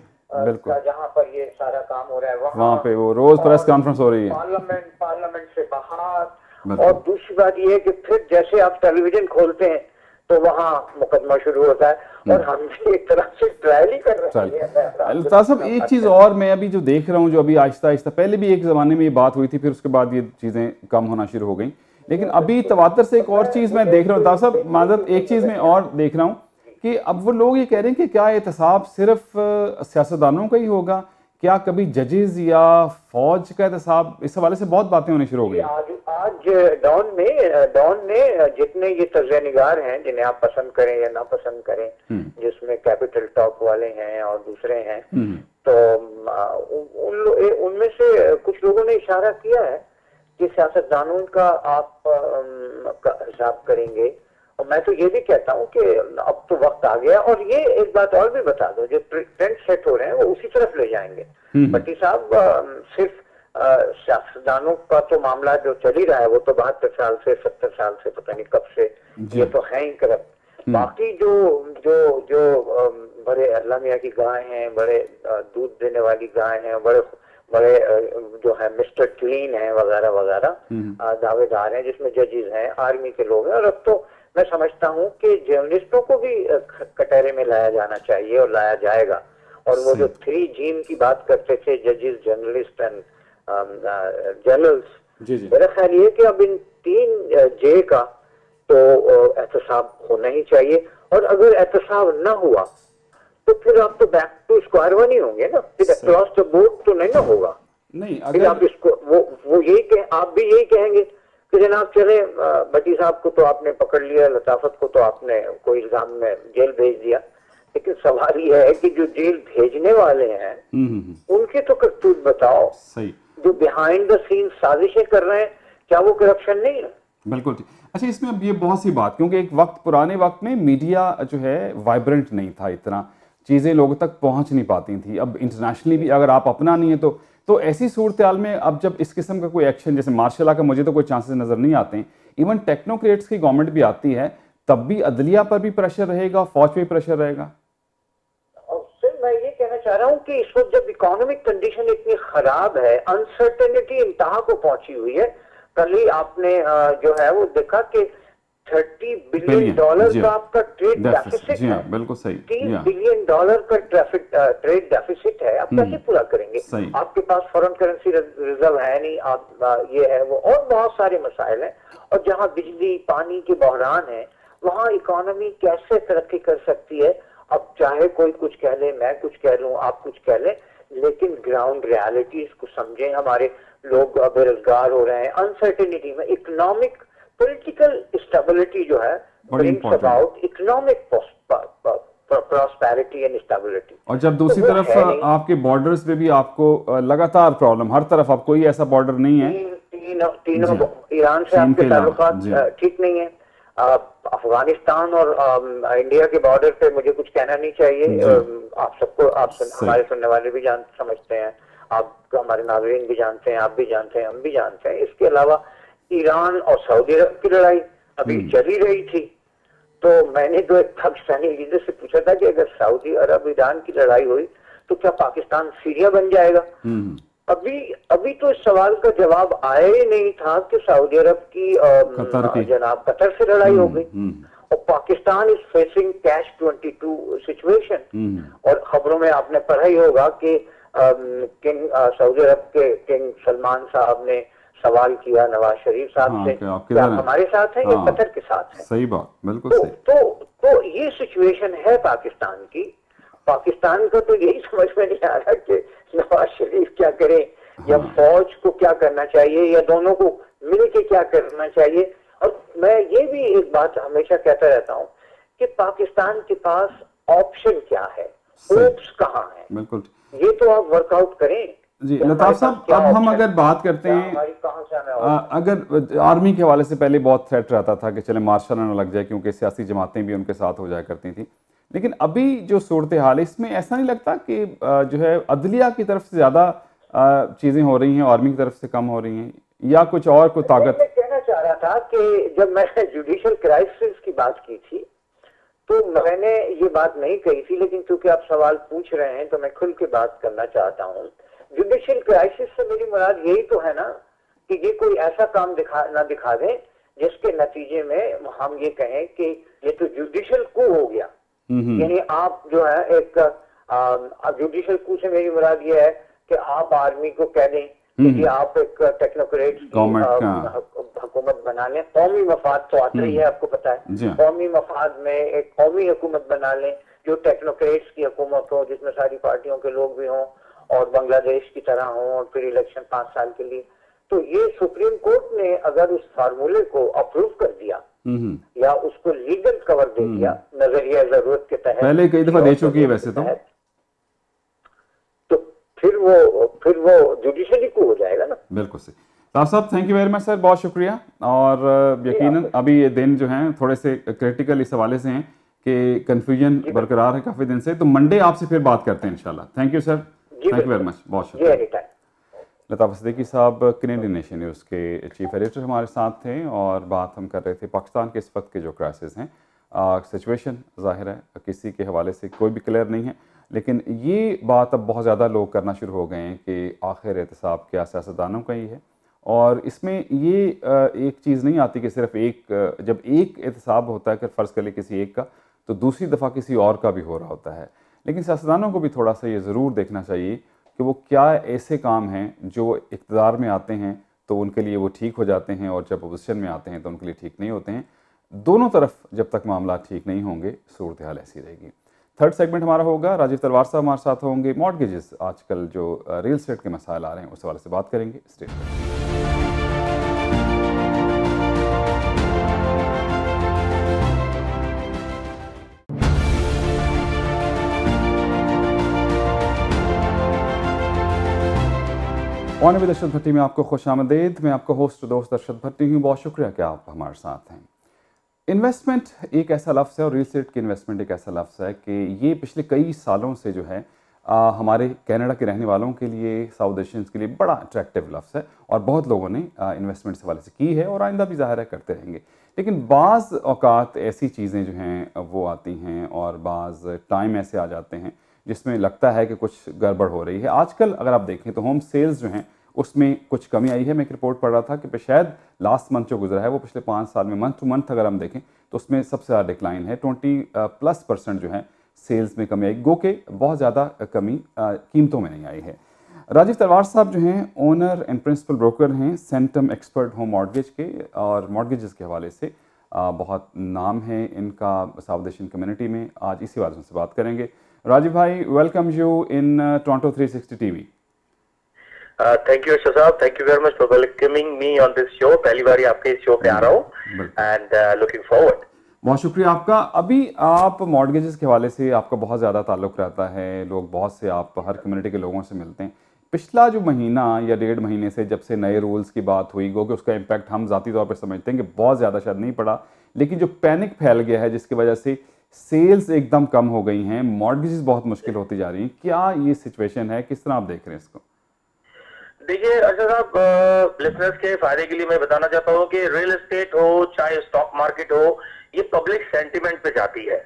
Speaker 2: जहाँ पर ये सारा काम हो रहा है वहाँ
Speaker 1: पे वो रोज प्रेस कॉन्फ्रेंस हो रही है,
Speaker 2: पार्लियामेंट से बाहर। और दूसरी बात ये है कि फिर जैसे आप टेलीविजन खोलते हैं तो वहाँ मुकदमा शुरू होता है, और हम भी एक तरह से ट्रायल ही कर रहे हैं।
Speaker 1: लताफ साहब, एक चीज और मैं अभी जो देख रहा हूँ, जो अभी आहिस्ता आहिस्ता, पहले भी एक जमाने में ये बात हुई थी, फिर उसके बाद ये चीजें कम होना शुरू हो गई, लेकिन अभी तवातर से एक और चीज मैं देख रहा हूँ लताफ साहब, माजरत एक चीज मैं और देख रहा हूँ कि अब वो लोग ये कह रहे हैं कि क्या एहतसाब सिर्फ सियासतदानों का ही होगा, क्या कभी जजेस या फौज का एहतसाब? इस हवाले से बहुत बातें होनी शुरू हो गई।
Speaker 2: आज डॉन में जितने ये तज्ज़िया-निगार हैं, जिन्हें आप पसंद करें या ना पसंद करें, जिसमें कैपिटल टॉक वाले हैं और दूसरे हैं, तो उनमें से कुछ लोगों ने इशारा किया है कि सियासतदानों का आप हिसाब करेंगे। और मैं तो ये भी कहता हूँ कि अब तो वक्त आ गया। और ये एक बात और भी बता दो, जो ट्रेंड सेट हो रहे हैं वो उसी तरफ ले जाएंगे। भट्टी साहब, सिर्फ सियासतदानों का तो मामला जो चल ही रहा है, वो तो 72 साल से 70 साल से पता नहीं कब से ये तो है ही करप्ट। बाकी जो जो जो बड़े अल्लाह मियाँ की गाय हैं, बड़े दूध देने वाली गाय हैं, बड़े बड़े जो है मिस्टर क्लीन है वगैरह वगैरह दावेदार हैं, जिसमें जजेस हैं, आर्मी के लोग हैं। और अब तो मैं समझता हूँ कि जर्नलिस्टों को भी कटहरे में लाया जाना चाहिए और लाया जाएगा। और वो जो 3 जीन की बात करते थे, जजेस, जर्नलिस्ट एंड जर्नल्स, मेरा ख्याल ये कि अब इन 3 जे का तो एहतसाब होना ही चाहिए। और अगर एहतसाब न हुआ तो फिर आप तो बैक टू स्क्वायर वन ही होंगे ना, फिर अक्रॉस द बोर्ड तो नहीं ना होगा।
Speaker 1: नहीं,
Speaker 2: फिर आप इसको वो यही आप भी यही कहेंगे कि जनाब चले भट्टी साहब को तो आपने पकड़ लिया, लताफत को तो आपने कोई इल्जाम में जेल भेज दिया, लेकिन सवाल यह है कि जो जेल भेजने वाले हैं उनके तो करतूत बताओ।
Speaker 1: सही।
Speaker 2: जो बिहाइंड द सीन साजिशें कर रहे हैं, क्या वो करप्शन नहीं है?
Speaker 1: बिल्कुल ठीक। अच्छा, इसमें अब ये बहुत सी बात, क्योंकि एक वक्त पुराने वक्त में मीडिया जो है वाइब्रेंट नहीं था, इतना चीज़ें लोगों तक पहुंच नहीं पाती थी। अब इंटरनेशनली भी अगर आप अपना नहीं है तो ऐसी सूरत हाल में अब जब इस किस्म का कोई एक्शन, जैसे मार्शल लॉ का मुझे तो कोई चांसेस नज़र नहीं आते हैं, इवन टेक्नोक्रेट्स की गवर्नमेंट भी आती है, तब भी अदलिया पर भी प्रेशर रहेगा, फौज पे भी प्रेशर रहेगा।
Speaker 2: मैं ये कहना चाह रहा हूँ कि इस वक्त जब इकोनॉमिक कंडीशन इतनी खराब है, अनसर्टेनिटी इंतहा को पहुंची हुई है। कल ही आपने जो है वो देखा कि $30 बिलियन का आपका ट्रेड डेफिसिट है।
Speaker 1: बिल्कुल सही।
Speaker 2: $30 बिलियन का ट्रेड डेफिसिट है। आप कैसे पूरा करेंगे? आपके पास फॉरेन करेंसी रिजर्व है नहीं, आप ये है वो, और बहुत सारे मसाइल हैं। और जहां बिजली पानी के बहरान है, वहां इकोनॉमी कैसे तरक्की कर सकती है? अब चाहे कोई कुछ कह ले, मैं कुछ कह लूं, आप कुछ कह लें, लेकिन ग्राउंड रियलिटीज को समझें। हमारे लोग बेरोजगार हो रहे हैं, अनसर्टेनिटी में इकोनॉमिक पॉलिटिकल स्टेबिलिटी जो है brings about economic prosperity and stability.
Speaker 1: और जब दूसरी तरफ आपके बॉर्डर्स पे भी आपको लगातार प्रॉब्लम, हर तरफ, अब कोई ऐसा बॉर्डर नहीं है।
Speaker 2: तीनों ईरान से आपके ताल्लुकात ठीक नहीं है। अफगानिस्तान और इंडिया के बॉर्डर पे मुझे कुछ कहना नहीं चाहिए। आप सबको, हमारे सुनने वाले भी समझते हैं, आप हमारे नाज़रीन भी जानते हैं, आप भी जानते हैं, हम भी जानते हैं। इसके अलावा ईरान और सऊदी अरब की लड़ाई अभी चली रही थी, तो मैंने तो एक पाकिस्तानी लीडर से पूछा था कि अगर सऊदी अरब ईरान की लड़ाई हुई तो क्या पाकिस्तान सीरिया बन जाएगा? अभी तो इस सवाल का जवाब आया ही नहीं था कि सऊदी अरब की जनाब कतर से लड़ाई हो गई और Pakistan is facing cash 22 situation. और खबरों में आपने पढ़ा ही होगा कि सऊदी अरब के किंग सलमान साहब ने सवाल किया नवाज शरीफ साहब से, क्या हमारे साथ है या कतर के साथ है?
Speaker 1: सही बात, बिल्कुल सही।
Speaker 2: तो ये सिचुएशन है पाकिस्तान की। पाकिस्तान को तो यही समझ में नहीं आ रहा कि नवाज शरीफ क्या करें या फौज को क्या करना चाहिए या दोनों को मिलकर क्या करना चाहिए। और मैं ये भी एक बात हमेशा कहता रहता हूँ कि पाकिस्तान के पास ऑप्शन क्या है, होप्स कहाँ है।
Speaker 1: बिल्कुल, ये
Speaker 2: तो आप वर्कआउट करें
Speaker 1: जी। लताफ साहब, अब हम अगर बात करते हैं, अगर आर्मी के हवाले से पहले बहुत थ्रेट रहता था कि चले मार्शल न लग जाए, क्योंकि सियासी जमातें भी उनके साथ हो जाया करती थी, लेकिन अभी जो सूरत हाल है इसमें ऐसा नहीं लगता कि जो है अदलिया की तरफ से ज़्यादा चीज़ें हो रही हैं, आर्मी की तरफ से कम हो रही हैं, या कुछ और कोई ताकत?
Speaker 2: मैं कहना चाह रहा था कि जब मैंने जुडिशल क्राइसिस की बात की थी तो मैंने ये बात नहीं कही थी, लेकिन क्योंकि आप सवाल पूछ रहे हैं तो मैं खुल के बात करना चाहता हूँ। जुडिशल क्राइसिस से मेरी मुराद यही तो है ना कि ये कोई ऐसा काम दिखा दें जिसके नतीजे में हम ये कहें कि ये तो जुडिशल कू हो गया। यानी आप जो है एक जुडिशल कू से मेरी मुराद ये है कि आप आर्मी को कह दें कि आप एक टेक्नोक्रेट हुकूमत बना लें। कौमी मफाद तो आता ही है, आपको पता है। कौमी मफाद में एक कौमी हुकूमत बना लें जो टेक्नोक्रेट्स की हुकूमत हो, जिसमें सारी पार्टियों के लोग भी हों और बांग्लादेश की तरह हो, और फिर इलेक्शन 5 साल के लिए। तो ये सुप्रीम कोर्ट ने अगर उस फार्मूले को अप्रूव कर दिया या उसको लीगल कवर दे दिया नजरिया जरूरत के तहत,
Speaker 1: पहले कई दफा दे चुकी है वैसे
Speaker 2: तो फिर वो जुडिशली को हो जाएगा ना।
Speaker 1: बिल्कुल सही। साहब, thank you very much sir, बहुत शुक्रिया। और यकीनन अभी ये दिन जो हैं थोड़े से क्रिटिकल इस हवाले से हैं कि कंफ्यूजन बरकरार है काफी दिन से, तो मंडे आपसे फिर बात करते हैं इंशाल्लाह। Thank you sir, thank you very much, बहुत शुक्रिया। लताफ सिद्दीकी साहब कैनेडियन नेशन न्यूज़ के चीफ एडिटर हमारे साथ थे और बात हम कर रहे थे पाकिस्तान के इस वक्त के जो क्राइसिस हैं। सिचुएशन ज़ाहिर है किसी के हवाले से कोई भी क्लियर नहीं है, लेकिन ये बात अब बहुत ज़्यादा लोग करना शुरू हो गए हैं कि आखिर एहतसाब क्या सियासतदानों का ही है। और इसमें ये एक चीज़ नहीं आती कि सिर्फ एक, जब एक एहतसाब होता है कि फ़र्ज़ कर ले किसी एक का, तो दूसरी दफ़ा किसी और का भी हो रहा होता है। लेकिन सियासतदानों को भी थोड़ा सा ये ज़रूर देखना चाहिए कि वो क्या ऐसे काम हैं जो इक़्तिदार में आते हैं तो उनके लिए वो ठीक हो जाते हैं, और जब पोजीशन में आते हैं तो उनके लिए ठीक नहीं होते हैं। दोनों तरफ जब तक मामला ठीक नहीं होंगे सूरत हाल ऐसी रहेगी। थर्ड सेगमेंट हमारा होगा, राजीव तलवार साहब हमारे साथ होंगे। मॉर्गेजेस, आजकल जो रियल एस्टेट के मसाइल आ रहे हैं उस हवाले से बात करेंगे। स्टेट ऑन विद अरशद भट्टी में आपको खुश आमदीद। मैं आपका होस्ट दोस्त अरशद भट्टी हूँ। बहुत शुक्रिया कि आप हमारे साथ हैं। इन्वेस्टमेंट एक ऐसा लफ्ज़ है और रियल एस्टेट की इन्वेस्टमेंट एक ऐसा लफ्ज़ है कि ये पिछले कई सालों से जो है हमारे कनाडा के रहने वालों के लिए, साउथ एशियंस के लिए बड़ा अट्रैक्टिव लफ्ज़ है और बहुत लोगों ने इन्वेस्टमेंट से हवाले से की है और आइंदा भी ज़ाहिर है करते रहेंगे। लेकिन बाज़ औक़ात ऐसी चीज़ें जो हैं वो आती हैं और बाज़ टाइम ऐसे आ जाते हैं जिसमें लगता है कि कुछ गड़बड़ हो रही है। आजकल अगर आप देखें तो होम सेल्स जो हैं उसमें कुछ कमी आई है। मैं एक रिपोर्ट पढ़ रहा था कि शायद लास्ट मंथ जो गुजरा है वो पिछले 5 साल में मंथ टू मंथ अगर हम देखें तो उसमें सबसे ज़्यादा डिक्लाइन है। 20+% जो है सेल्स में कमी आई, गो के बहुत ज़्यादा कमी कीमतों में नहीं आई है। राजीव तलवार साहब जो हैं ओनर एंड प्रिंसिपल ब्रोकर हैं सेंटम एक्सपर्ट होम मॉर्गेज के और मॉर्गेजेस के हवाले से बहुत नाम है इनका साउथ एशियन कम्युनिटी में। आज इसी बारे में से बात करेंगे। राजीव भाई, welcome you in Toronto 360 TV.
Speaker 3: Thank you Arshad साहब, thank you very much for welcoming me on this show. पहली बार आपके इस शो पे आ रहा हूँ एंड लुकिंग फॉरवर्ड।
Speaker 1: बहुत शुक्रिया आपका। अभी आप मॉर्गेजेस के हवाले से आपका बहुत ज़्यादा ताल्लुक़ रहता है, लोग बहुत से आप हर कम्युनिटी के लोगों से मिलते हैं। पिछला जो महीना या 1.5 महीने से जब से नए रूल्स की बात हुई, गो कि उसका इम्पैक्ट हम ज़ाती तौर पर समझते हैं कि बहुत ज़्यादा शायद नहीं पड़ा, लेकिन जो पैनिक फैल गया है जिसकी वजह से सेल्स एकदम कम हो गई हैं, मॉर्गेजेस बहुत मुश्किल होती जा रही हैं, क्या ये सिचुएशन है? किस तरह आप देख रहे हैं इसको?
Speaker 3: देखिए अर्शद साहब, लिसनर्स के फायदे के लिए मैं बताना चाहता हूँ कि रियल एस्टेट हो चाहे स्टॉक मार्केट हो, ये पब्लिक सेंटिमेंट पे जाती है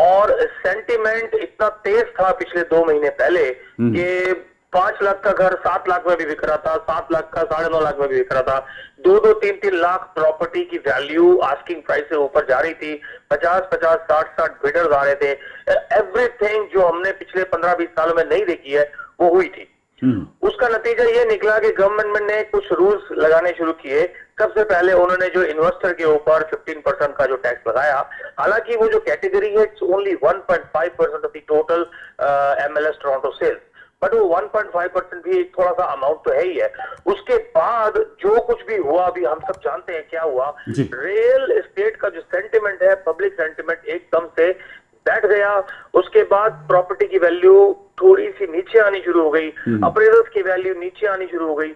Speaker 3: और सेंटिमेंट इतना तेज था पिछले 2 महीने पहले कि 5 लाख का घर 7 लाख में भी बिक रहा था, 7 लाख का 9.5 लाख में भी बिक रहा था, 2-2, 3-3 लाख प्रॉपर्टी की वैल्यू आस्किंग प्राइस से ऊपर जा रही थी। 50-50, 60-60 बिडर्स आ रहे थे। एवरीथिंग जो हमने पिछले 15-20 सालों में नहीं देखी है वो हुई थी। उसका नतीजा ये निकला कि गवर्नमेंट ने कुछ रूल्स लगाने शुरू किए। सबसे पहले उन्होंने जो इन्वेस्टर के ऊपर 15% का जो टैक्स लगाया, हालांकि वो जो कैटेगरी है it's only 1.5% of the total MLS Toronto sales, but वो 1.5% भी थोड़ा सा अमाउंट तो है ही है। उसके बाद जो कुछ भी हुआ अभी हम सब जानते हैं क्या हुआ। रियल एस्टेट का जो सेंटिमेंट है, पब्लिक सेंटिमेंट एकदम से बैठ गया। उसके बाद प्रॉपर्टी की वैल्यू थोड़ी सी नीचे आनी शुरू हो गई, अप्रेजर्स की वैल्यू नीचे आनी शुरू हो गई।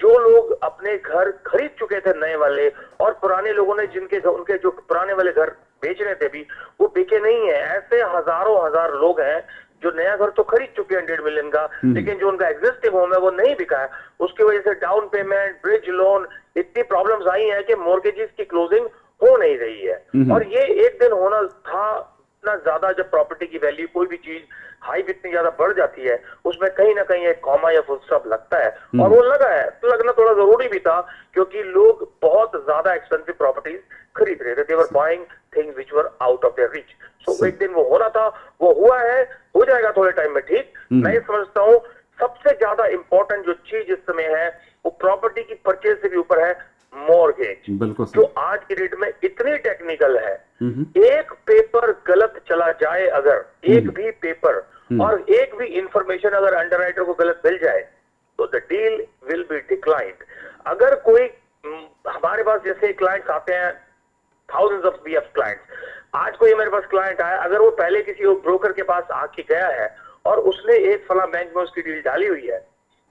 Speaker 3: जो लोग अपने घर खरीद चुके थे नए वाले और पुराने लोगों ने जिनके उनके जो पुराने वाले घर बेच रहे थे भी वो बिके नहीं है। ऐसे हजारों हजार लोग हैं जो नया घर तो खरीद चुके हैं 1.5 मिलियन का, लेकिन जो उनका एग्जिस्टिंग होम है वो नहीं बिका है। उसकी वजह से डाउन पेमेंट, ब्रिज लोन, इतनी प्रॉब्लम्स आई हैं कि मॉर्गेजेस की क्लोजिंग हो नहीं रही है। और ये एक दिन होना था इतना ज्यादा जब प्रॉपर्टी की वैल्यू, कोई भी चीज हाइप इतनी ज्यादा बढ़ जाती है, उसमें कहीं ना कहीं एक कॉमा या फुल स्टॉप लगता है और वो लगा है। तो लगना थोड़ा जरूरी भी था क्योंकि लोग बहुत ज्यादा एक्सपेंसिव प्रॉपर्टीज खरीद रहे थे। They were buying things which were out of their reach. So एक दिन वो होना था, वो हुआ है, हो जाएगा थोड़े टाइम में ठीक। मैं समझता हूँ सबसे ज्यादा इंपॉर्टेंट जो चीज इस समय है वो प्रॉपर्टी की परचेज से भी ऊपर है मॉर्गेज, जो आज की डेट में इतनी टेक्निकल है। एक पेपर गलत चला जाए, अगर एक भी पेपर और एक भी इंफॉर्मेशन अगर अंडरराइटर को गलत मिल जाए तो the deal will be declined. अगर कोई हमारे पास जैसे क्लाइंट्स आते हैं, thousands of we have clients. आज कोई मेरे पास क्लाइंट आया, अगर वो पहले किसी ब्रोकर के पास आके गया है और उसने एक फला बैंक में उसकी डील डाली हुई है,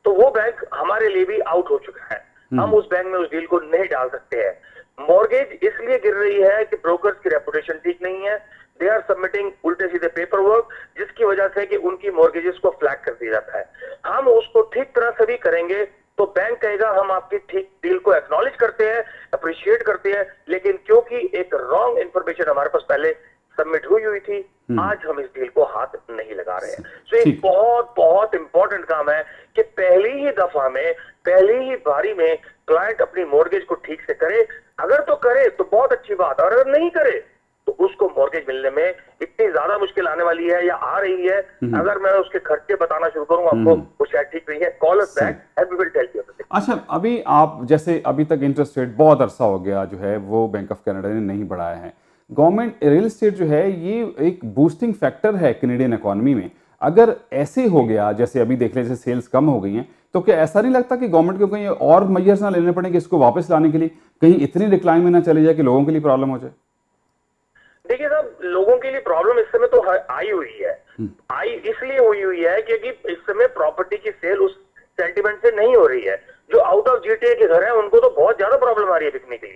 Speaker 3: तो वो बैंक हमारे लिए भी आउट हो चुका है। हम उस बैंक में उस डील को नहीं डाल सकते हैं। मॉर्गेज इसलिए गिर रही है कि ब्रोकर्स की रेपुटेशन ठीक नहीं है। दे आर सबमिटिंग उल्टे सीधे पेपर वर्क, जिसकी वजह से कि उनकी मॉर्गेजेस को फ्लैग कर दिया जाता है। हम उसको ठीक तरह से भी करेंगे तो बैंक कहेगा हम आपकी ठीक डील को एक्नॉलेज करते हैं, अप्रिशिएट करते हैं, लेकिन क्योंकि एक रॉन्ग इंफॉर्मेशन हमारे पास पहले सबमिट हुई थी, आज हम इस डील को हाथ नहीं लगा रहे हैं। तो एक बहुत बहुत इंपॉर्टेंट काम है कि पहली ही दफा में, पहली ही बारी में क्लाइंट अपनी मॉर्गेज को ठीक से करे। अगर तो करे तो बहुत अच्छी बात, और अगर नहीं करे तो उसको मॉर्गेज मिलने में इतनी ज्यादा मुश्किल आने वाली है या आ रही है। अगर मैं उसके खर्चे बताना शुरू करूं आपको, वो शायद ठीक नहीं है। Call us back and we will tell you.
Speaker 1: अच्छा, अभी आप जैसे अभी तक इंटरेस्ट रेट बहुत अरसा हो गया जो है वो बैंक ऑफ कनाडा ने नहीं बढ़ाया है। गवर्नमेंट रियल एस्टेट जो है ये एक बूस्टिंग फैक्टर है कनेडियन इकोनॉमी में। अगर ऐसे हो गया जैसे अभी देख ले, जैसे सेल्स कम हो गई हैं, तो क्या ऐसा नहीं लगता कि गवर्नमेंट को कहीं और मेजर्स ना लेने पड़े कि इसको वापस लाने के लिए, कहीं इतनी डिक्लाइन में ना चले जाए कि लोगों के लिए प्रॉब्लम हो जाए?
Speaker 3: देखिए साहब, लोगों के लिए प्रॉब्लम इस समय तो आई हुई है। आई इसलिए हुई है क्योंकि इस समय प्रॉपर्टी की सेल उस सेंटिमेंट से नहीं हो रही है।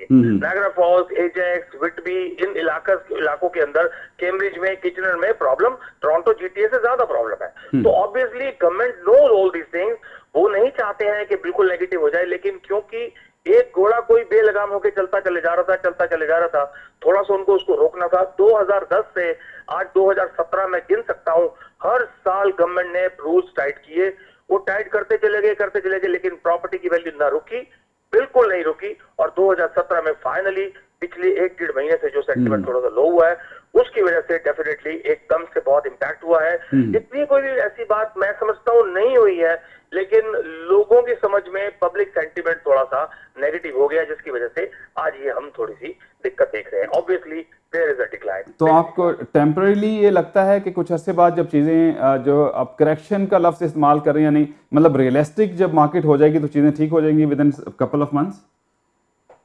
Speaker 3: नायग्रा फॉल्स, एजेक्स, विटबी, इन इलाकों के अंदर, कैम्ब्रिज में, किचनर में प्रॉब्लम टोरंटो जीटीए से ज्यादा प्रॉब्लम है। तो obviously government knows all these things, वो नहीं चाहते हैं कि बिल्कुल नेगेटिव हो जाए, लेकिन क्योंकि एक घोड़ा कोई बेलगाम होकर चलता चले जा रहा था, थोड़ा सा उनको उसको रोकना था। 2010 से आज 2017 में गिन सकता हूं, हर साल गवर्नमेंट ने रूल्स टाइट किए, वो टाइट करते चले गए, लेकिन प्रॉपर्टी की वैल्यू ना रुकी, बिल्कुल नहीं रुकी। और 2017 में फाइनली पिछले 1-1.5 महीने से जो सेंटीमेंट थोड़ा सा लो हुआ है, उसकी वजह से डेफिनेटली एकदम से बहुत इंपैक्ट हुआ है। इतनी कोई ऐसी बात मैं समझता हूं नहीं हुई है, लेकिन लोगों की समझ में पब्लिक सेंटीमेंट थोड़ा सा नेगेटिव हो गया, जिसकी वजह से आज ये हम थोड़ी सी दिक्कत देख रहे हैं। Obviously there is a decline.
Speaker 1: तो आपको टेम्परेली ये लगता है कि कुछ अरसे बाद जब चीजें जो आप करेक्शन का लफ्ज इस्तेमाल कर रहे हैं, यानी मतलब रियलिस्टिक जब मार्केट हो जाएगी तो चीजें ठीक हो जाएंगी with in couple of months?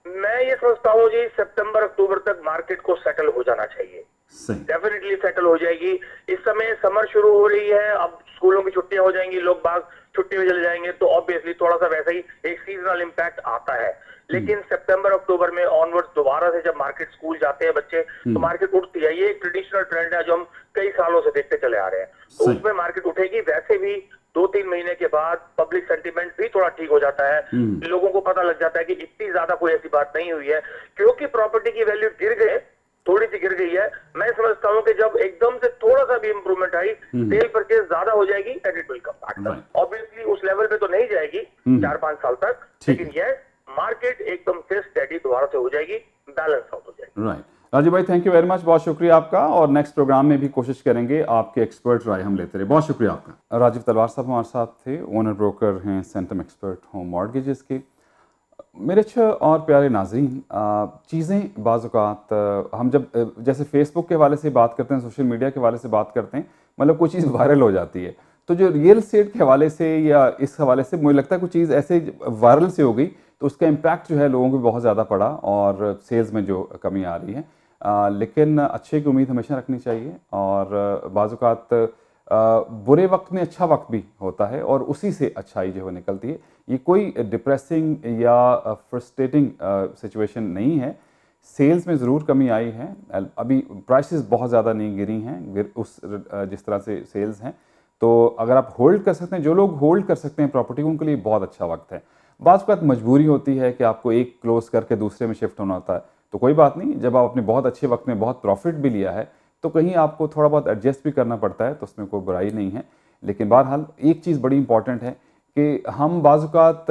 Speaker 3: मैं ये समझता हूँ जी, सितंबर अक्टूबर तक मार्केट को सेटल हो जाना चाहिए, डेफिनेटली सेटल हो जाएगी। इस समय समर शुरू हो रही है, अब स्कूलों की छुट्टियां हो जाएंगी, लोग बाग छुट्टी में चले जाएंगे, तो ऑब्वियसली थोड़ा सा वैसा ही एक सीजनल इंपैक्ट आता है। लेकिन सितंबर अक्टूबर में ऑनवर्ड्स दोबारा से जब मार्केट स्कूल जाते हैं बच्चे, तो मार्केट उठती है। ये एक ट्रेडिशनल ट्रेंड है जो हम कई सालों से देखते चले आ रहे हैं, तो उसमें मार्केट उठेगी। वैसे भी 2-3 महीने के बाद पब्लिक सेंटीमेंट भी थोड़ा ठीक हो जाता है, लोगों को पता लग जाता है कि इतनी ज्यादा कोई ऐसी बात नहीं हुई है, क्योंकि प्रॉपर्टी की वैल्यू थोड़ी सी गिर गई है। मैं समझता हूं कि जब एकदम से थोड़ा सा भी इंप्रूवमेंट आई, सेल परचेज ज्यादा हो जाएगी and it will come back. Obviously उस लेवल पे तो नहीं जाएगी 4-5 साल तक, लेकिन यह मार्केट एकदम से स्टेडी दोबारा से हो जाएगी, बैलेंस आउट हो जाएगी।
Speaker 1: राइट राजीव भाई, थैंक यू वेरी मच, बहुत शुक्रिया आपका। और नेक्स्ट प्रोग्राम में भी कोशिश करेंगे आपके एक्सपर्ट राय हम लेते रहे। बहुत शुक्रिया आपका। राजीव तलवार साहब हमारे साथ थे, ओनर ब्रोकर हैं सेंटम एक्सपर्ट होम मॉर्गेजेस के। मेरे अच्छे और प्यारे नाज़रीन, चीज़ें बाज़-औक़ात हम जब जैसे फेसबुक के हवाले से बात करते हैं, सोशल मीडिया के हवाले से बात करते हैं, मतलब कोई चीज़ वायरल हो जाती है, तो जो रियल एस्टेट के हवाले से या इस हवाले से मुझे लगता है कुछ चीज़ ऐसे वायरल से हो गई तो उसका इम्पैक्ट जो है लोगों को बहुत ज़्यादा पड़ा और सेल्स में जो कमी आ रही है। लेकिन अच्छे की उम्मीद हमेशा रखनी चाहिए, और बाज़-औक़ात बुरे वक्त में अच्छा वक्त भी होता है और उसी से अच्छाई जो है निकलती है। ये कोई डिप्रेसिंग या फ्रस्ट्रेटिंग सिचुएशन नहीं है। सेल्स में ज़रूर कमी आई है, अभी प्राइसेस बहुत ज़्यादा नहीं गिरी हैं उस जिस तरह से सेल्स हैं। तो अगर आप होल्ड कर सकते हैं, जो लोग होल्ड कर सकते हैं प्रॉपर्टी, उनके लिए बहुत अच्छा वक्त है। बाज़ वक़्त मजबूरी होती है कि आपको एक क्लोज करके दूसरे में शिफ्ट होना होता है, तो कोई बात नहीं, जब आप अपने बहुत अच्छे वक्त में बहुत प्रॉफिट भी लिया है तो कहीं आपको थोड़ा बहुत एडजस्ट भी करना पड़ता है, तो उसमें कोई बुराई नहीं है। लेकिन बहरहाल एक चीज़ बड़ी इंपॉर्टेंट है कि हम बाज़-औक़ात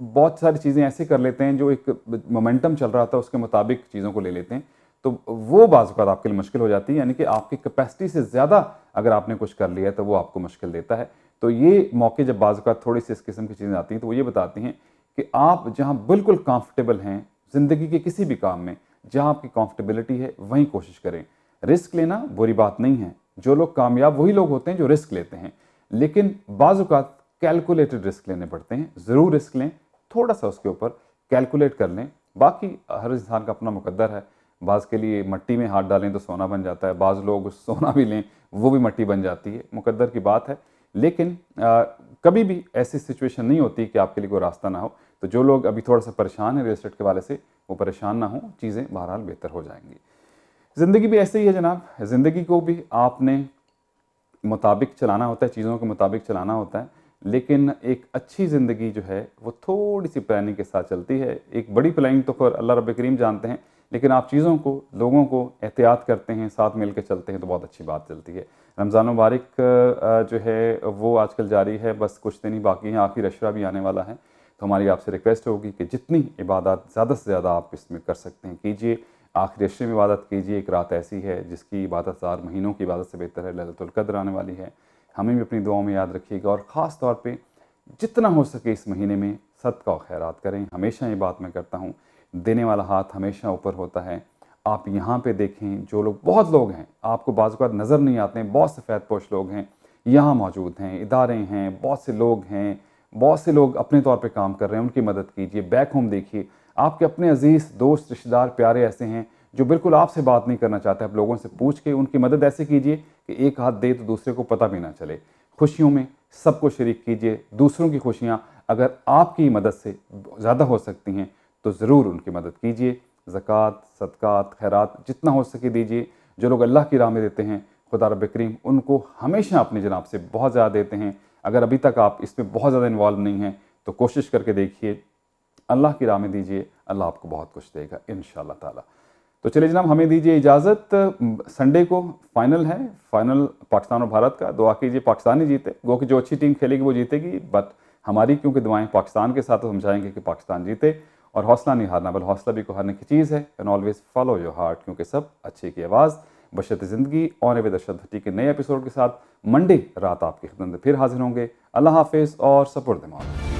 Speaker 1: बहुत सारी चीज़ें ऐसे कर लेते हैं जो एक मोमेंटम चल रहा था उसके मुताबिक चीज़ों को ले लेते हैं, तो वो बाज़-औक़ात आपके लिए मुश्किल हो जाती है। यानी कि आपकी कैपेसिटी से ज़्यादा अगर आपने कुछ कर लिया है तो वो आपको मुश्किल देता है। तो ये मौके जब बाज़-औक़ात थोड़ी सी इस किस्म की चीज़ें आती हैं तो वो ये बताती हैं कि आप जहाँ बिल्कुल कंफर्टेबल हैं ज़िंदगी के किसी भी काम में, जहाँ आपकी कंफर्टेबिलिटी है वहीं कोशिश करें। रिस्क लेना बुरी बात नहीं है, जो लोग कामयाब वही लोग होते हैं जो रिस्क लेते हैं, लेकिन बाज़-औक़ात कैलकुलेटेड रिस्क लेने पड़ते हैं। ज़रूर रिस्क लें, थोड़ा सा उसके ऊपर कैलकुलेट कर लें। बाकी हर इंसान का अपना मुकद्दर है, बाज़ के लिए मट्टी में हाथ डालें तो सोना बन जाता है, बाज़ लोग सोना भी लें वो भी मट्टी बन जाती है, मुकद्दर की बात है। लेकिन कभी भी ऐसी सिचुएशन नहीं होती कि आपके लिए कोई रास्ता ना हो। तो जो लोग अभी थोड़ा सा परेशान हैं रियल एस्टेट के वाले से, वो परेशान ना हो, चीज़ें बहरहाल बेहतर हो जाएंगी। ज़िंदगी भी ऐसे ही है जनाब, ज़िंदगी को भी आपने मुताबिक चलाना होता है, चीज़ों के मुताबिक चलाना होता है, लेकिन एक अच्छी ज़िंदगी जो है वो थोड़ी सी प्लानिंग के साथ चलती है। एक बड़ी प्लानिंग तो फिर अल्लाह रब्बे करीम जानते हैं, लेकिन आप चीज़ों को, लोगों को एहतियात करते हैं, साथ मिल के चलते हैं तो बहुत अच्छी बात चलती है। रमज़ान मुबारक जो है वो आजकल जारी है, बस कुछ दिन ही बाकी हैं, आखिरी अशरा भी आने वाला है। तो हमारी आपसे रिक्वेस्ट होगी कि जितनी इबादत ज़्यादा से ज़्यादा आप इसमें कर सकते हैं कीजिए। आखिरी अशरे में इबादत कीजिए। एक रात ऐसी है जिसकी इबादत 4 महीनों की इबादत से बेहतर है, लैलतुल क़द्र आने वाली है। हमें भी अपनी दुआओं में याद रखिएगा और ख़ास तौर पे जितना हो सके इस महीने में सदका और खैरात करें। हमेशा ये बात मैं करता हूँ, देने वाला हाथ हमेशा ऊपर होता है। आप यहाँ पे देखें, जो लोग, बहुत लोग हैं, आपको बाज़ औक़ात नज़र नहीं आते हैं, बहुत सफ़ेद पोश लोग हैं यहाँ मौजूद हैं, इदारे हैं, बहुत से लोग हैं, बहुत से लोग अपने तौर पे काम कर रहे हैं, उनकी मदद कीजिए। बैक होम देखिए, आपके अपने अजीज़ दोस्त रिश्तेदार प्यारे ऐसे हैं जो बिल्कुल आपसे बात नहीं करना चाहते, आप लोगों से पूछ के उनकी मदद ऐसे कीजिए कि एक हाथ दे तो दूसरे को पता भी ना चले। खुशियों में सबको शरीक कीजिए। दूसरों की खुशियाँ अगर आपकी मदद से ज़्यादा हो सकती हैं तो ज़रूर उनकी मदद कीजिए। ज़कात, सदक़ात, खैरात जितना हो सके दीजिए। जो लोग अल्लाह की राह में देते हैं, खुदा रब करीम उनको हमेशा अपनी जनाब से बहुत ज़्यादा देते हैं। अगर अभी तक आप इसमें बहुत ज़्यादा इन्वॉल्व नहीं हैं तो कोशिश करके देखिए, अल्लाह की राह में दीजिए, अल्लाह आपको बहुत कुछ देगा इंशाअल्लाह ताला। तो चलिए जनाब, हमें दीजिए इजाज़त। संडे को फाइनल है, फाइनल पाकिस्तान और भारत का। दुआ कीजिए पाकिस्तान ही जीते, गो कि जो अच्छी टीम खेलेगी वो जीतेगी, बट हमारी क्योंकि दुआएं पाकिस्तान के साथ, तो हम चाहेंगे कि पाकिस्तान जीते। और हौसला नहीं हारना, बल्कि हौसला भी को हारने की चीज़ है। And always follow your heart, क्योंकि सब अच्छे की आवाज़ बशर्ते ज़िंदगी। ऑन विद अरशद भट्टी के नए एपिसोड के साथ मंडे रात आपकी खिदमत में फिर हाजिर होंगे। अल्लाह हाफिज़ और सपुर्द मौला।